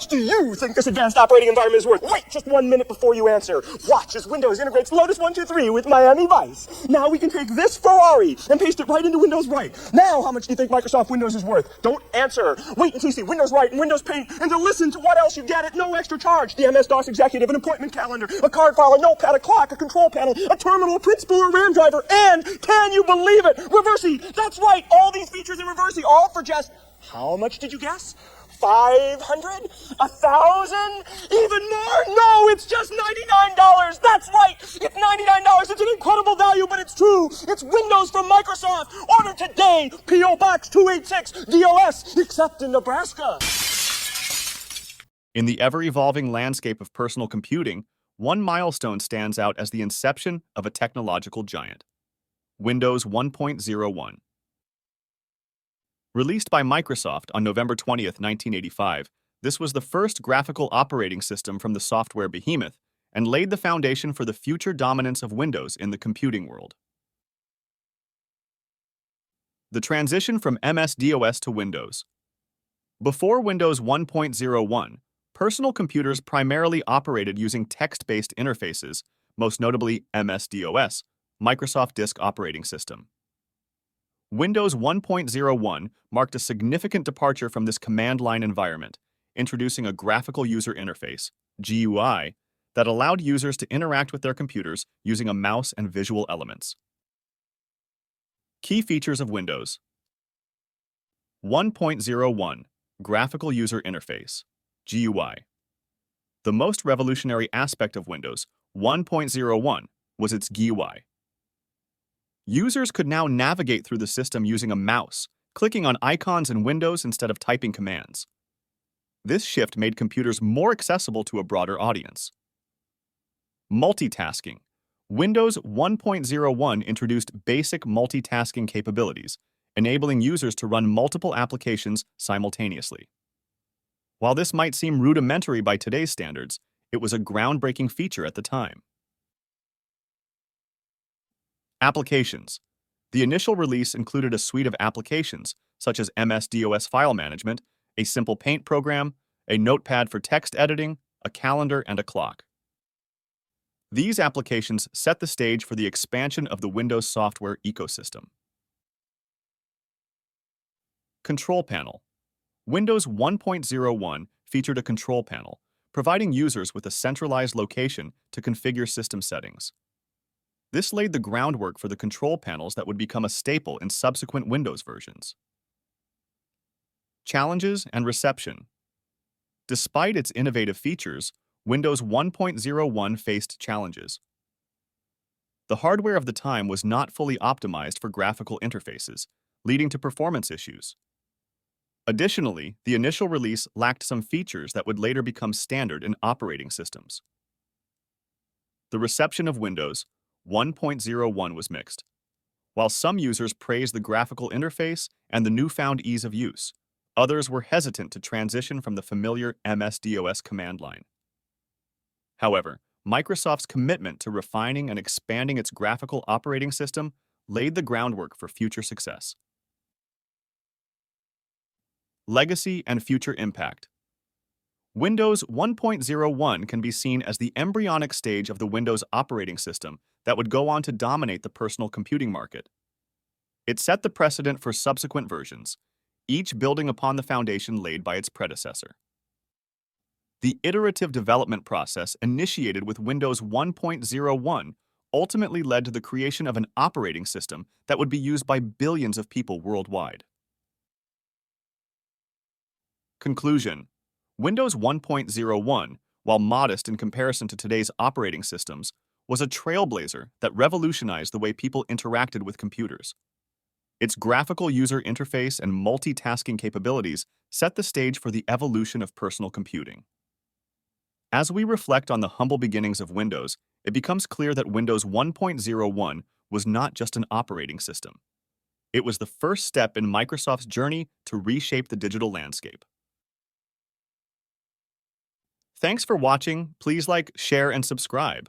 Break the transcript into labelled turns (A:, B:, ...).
A: much do you think this advanced operating environment is worth? Wait just 1 minute before you answer. Watch as Windows integrates Lotus 123 with Miami Vice. Now we can take this Ferrari and paste it right into Windows Write. Now, how much do you think Microsoft Windows is worth? Don't answer. Wait until you see Windows Write and Windows Paint, and to listen to what else you get at no extra charge. The MS-DOS executive, an appointment calendar, a card file, a notepad, a clock, a control panel, a terminal, a print spool, a RAM driver, and, can you believe it, Reversey. That's right, all these features in Reversey, all for just, how much did you guess? 500? 1,000? Even more? No, it's just $99. That's right. It's $99. It's an incredible value, but it's true. It's Windows from Microsoft. Order today. P.O. Box 286 DOS, except in Nebraska.
B: In the ever-evolving landscape of personal computing, one milestone stands out as the inception of a technological giant: Windows 1.01. Released by Microsoft on November 20th, 1985, this was the first graphical operating system from the software behemoth and laid the foundation for the future dominance of Windows in the computing world. The transition from MS-DOS to Windows. Before Windows 1.01, personal computers primarily operated using text-based interfaces, most notably MS-DOS, Microsoft Disk Operating System. Windows 1.01 marked a significant departure from this command-line environment, introducing a graphical user interface, GUI, that allowed users to interact with their computers using a mouse and visual elements. Key features of Windows 1.01 Graphical User Interface, GUI. The most revolutionary aspect of Windows 1.01 was its GUI. Users could now navigate through the system using a mouse, clicking on icons and windows instead of typing commands. This shift made computers more accessible to a broader audience. Multitasking. Windows 1.01 introduced basic multitasking capabilities, enabling users to run multiple applications simultaneously. While this might seem rudimentary by today's standards, it was a groundbreaking feature at the time. Applications. The initial release included a suite of applications, such as MS-DOS file management, a simple paint program, a notepad for text editing, a calendar, and a clock. These applications set the stage for the expansion of the Windows software ecosystem. Control Panel. Windows 1.01 featured a control panel, providing users with a centralized location to configure system settings. This laid the groundwork for the control panels that would become a staple in subsequent Windows versions. Challenges and reception. Despite its innovative features, Windows 1.01 faced challenges. The hardware of the time was not fully optimized for graphical interfaces, leading to performance issues. Additionally, the initial release lacked some features that would later become standard in operating systems. The reception of Windows 1.01 was mixed. While some users praised the graphical interface and the newfound ease of use, others were hesitant to transition from the familiar MS-DOS command line. However, Microsoft's commitment to refining and expanding its graphical operating system laid the groundwork for future success. Legacy and future impact. Windows 1.01 can be seen as the embryonic stage of the Windows operating system that would go on to dominate the personal computing market. It set the precedent for subsequent versions, each building upon the foundation laid by its predecessor. The iterative development process initiated with Windows 1.01 ultimately led to the creation of an operating system that would be used by billions of people worldwide. Conclusion. Windows 1.01, while modest in comparison to today's operating systems, was a trailblazer that revolutionized the way people interacted with computers. Its graphical user interface and multitasking capabilities set the stage for the evolution of personal computing. As we reflect on the humble beginnings of Windows, it becomes clear that Windows 1.01 was not just an operating system. It was the first step in Microsoft's journey to reshape the digital landscape. Thanks for watching. Please like, share, and subscribe.